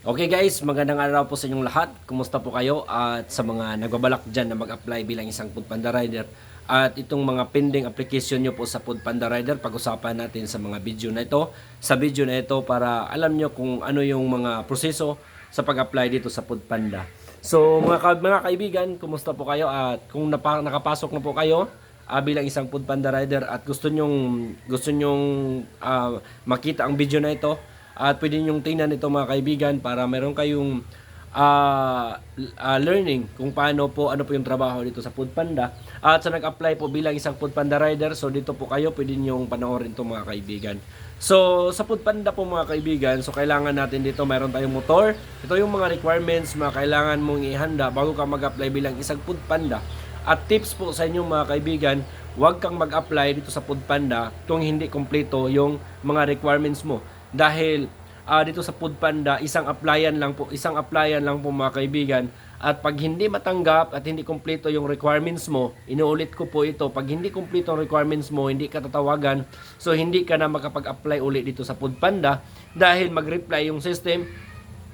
Okay guys, magandang araw po sa inyong lahat. Kumusta po kayo? At sa mga nagbabalak dyan na mag-apply bilang isang Foodpanda Rider. At itong mga pending application nyo po sa Foodpanda Rider, pag-usapan natin sa mga video na ito. Sa video na ito para alam nyo kung ano yung mga proseso sa pag-apply dito sa Foodpanda. So mga kaibigan, kumusta po kayo? At kung nakapasok na po kayo bilang isang Foodpanda Rider at gusto nyong makita ang video na ito, at pwede nyong tingnan ito mga kaibigan para meron kayong learning kung paano po, ano po yung trabaho dito sa Foodpanda. At sa nag-apply po bilang isang Foodpanda Rider, so dito po kayo pwede nyong panoorin ito mga kaibigan. So sa Foodpanda po mga kaibigan, so kailangan natin dito, meron tayong motor. Ito yung mga requirements mga kailangan mong ihanda bago ka mag-apply bilang isang Foodpanda. At tips po sa inyo mga kaibigan, huwag kang mag-apply dito sa Foodpanda kung hindi kompleto yung mga requirements mo. Dahil dito sa Foodpanda, isang applyan lang po mga kaibigan. At pag hindi matanggap at hindi kumpleto yung requirements mo, inuulit ko po ito, pag hindi kumpleto ang requirements mo, hindi ka tatawagan, so hindi ka na makapag-apply ulit dito sa Foodpanda dahil mag-reply yung system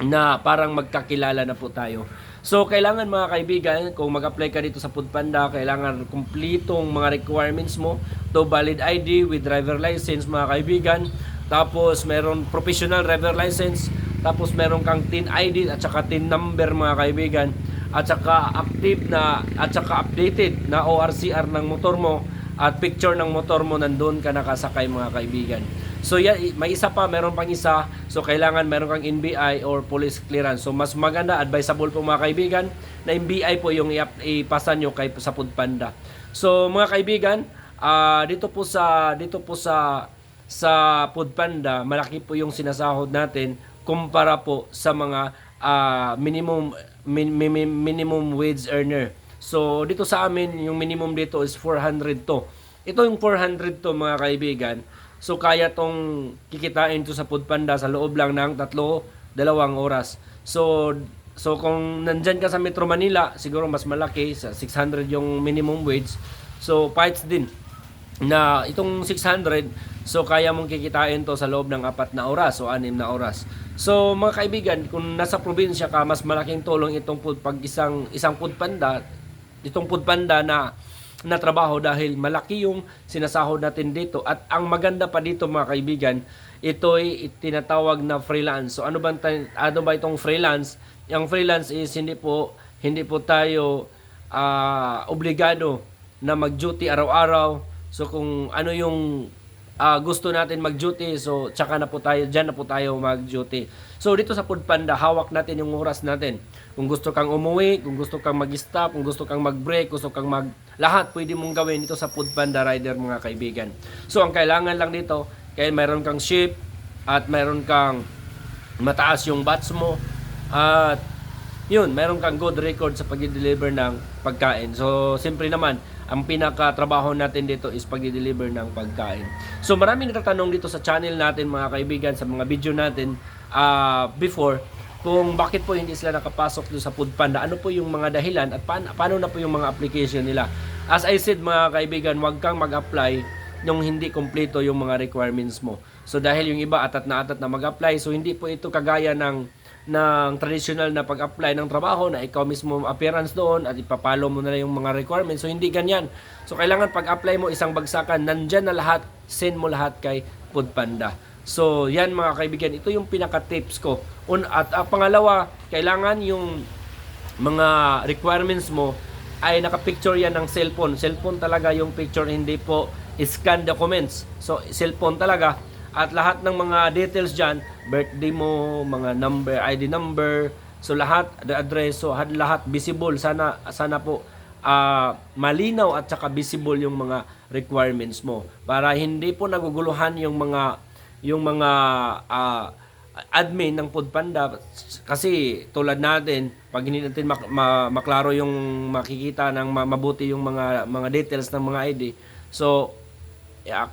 na parang magkakilala na po tayo. So kailangan mga kaibigan, kung mag-apply ka dito sa Foodpanda, kailangan kumpletong mga requirements mo. To valid ID with driver license mga kaibigan. Tapos meron professional driver license, tapos meron kang TIN ID at saka TIN number mga kaibigan, at saka active na at saka updated na ORCR ng motor mo at picture ng motor mo nandun ka nakasakay mga kaibigan. So yan, may isa pa, meron pang isa. So kailangan meron kang NBI or police clearance. So mas maganda, advisable po mga kaibigan na NBI po yung ipasa nyo sa Foodpanda. So mga kaibigan, dito po sa Foodpanda, malaki po yung sinasahod natin kumpara po sa mga minimum wage earner. So dito sa amin, yung minimum dito is 400 to. Ito yung 400 to mga kaibigan. So kaya tong kikitain to sa Foodpanda sa loob lang ng 2 oras. So kung nandyan ka sa Metro Manila, siguro mas malaki, sa 600 yung minimum wage. So fights din na itong 600, so kaya mong kikitain to sa loob ng 4 na oras o 6 na oras. So mga kaibigan, kung nasa probinsya ka, mas malaking tulong itong isang Foodpanda, itong Foodpanda na trabaho dahil malaki yung sinasahod natin dito. At ang maganda pa dito mga kaibigan, ito'y tinatawag na freelance. So ano ba itong freelance? Yung freelance is hindi po tayo obligado na mag-duty araw-araw. So kung ano yung gusto natin mag-duty, so diyan na po tayo mag-duty. So dito sa Foodpanda, hawak natin yung oras natin. Kung gusto kang umuwi, kung gusto kang mag-stop, kung gusto kang mag-break, gusto kang lahat pwede mong gawin dito sa Foodpanda Rider mga kaibigan. So ang kailangan lang dito, kaya mayroon kang shift at mayroon kang mataas yung batch mo at yun, mayroon kang good record sa pag-deliver ng pagkain. So siyempre naman, ang pinaka-trabaho natin dito is pag-deliver ng pagkain. So maraming nagtatanong dito sa channel natin mga kaibigan, sa mga video natin before, kung bakit po hindi sila nakapasok doon sa Foodpanda, ano po yung mga dahilan at paano na po yung mga application nila. As I said mga kaibigan, huwag kang mag-apply nung hindi kompleto yung mga requirements mo. So dahil yung iba atat na mag-apply, so hindi po ito kagaya ng traditional na pag-apply ng trabaho na ikaw mismo appearance doon at ipapalo mo na yung mga requirements. So hindi ganyan. So kailangan pag-apply mo isang bagsakan, nandyan na lahat, send mo lahat kay Foodpanda. So yan mga kaibigan, ito yung pinaka-tips ko. At pangalawa, kailangan yung mga requirements mo ay nakapicture yan ng cellphone. Cellphone talaga yung picture, hindi po scan documents. So cellphone talaga. At lahat ng mga details dyan, birthday mo, mga number, ID number, so lahat, the address, so lahat visible. Sana po malinaw at saka visible yung mga requirements mo. Para hindi po naguguluhan yung mga admin ng Foodpanda. Kasi tulad natin, pag hindi natin maklaro yung makikita ng mabuti yung mga details ng mga ID, so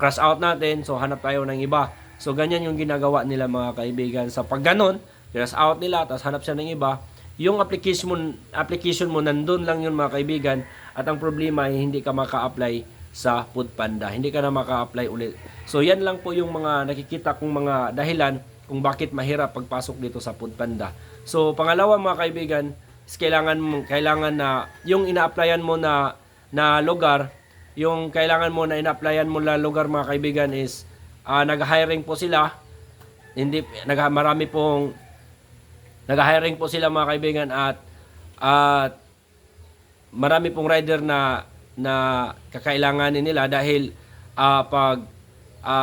cross out natin, so hanap tayo ng iba. So ganyan yung ginagawa nila mga kaibigan. Sa pag ganon, cross out nila, tapos hanap siya ng iba, yung application mo nandun lang yun mga kaibigan. At ang problema ay hindi ka maka-apply sa Foodpanda, hindi ka na maka-apply ulit. So yan lang po yung mga nakikita kong mga dahilan kung bakit mahirap pagpasok dito sa Foodpanda. So pangalawa mga kaibigan, is kailangan na yung ina-applyan mo na lugar, yung kailangan mo na ina-applyan mo na lugar mga kaibigan is nag-hiring po sila. Hindi marami pong nag-hiring po sila mga kaibigan at marami pong rider na kakailanganin nila dahil pag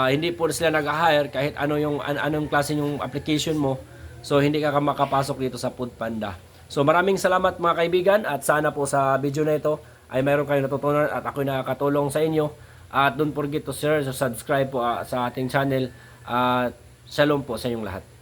hindi po sila nag-hire kahit anong klase yung application mo, so hindi ka makapasok dito sa Foodpanda. So maraming salamat mga kaibigan at sana po sa video na ito ay mayroon kayong natutunan at ako'y nakakatulong sa inyo. At don't forget to share, subscribe po sa ating channel at shalom po sa inyong lahat.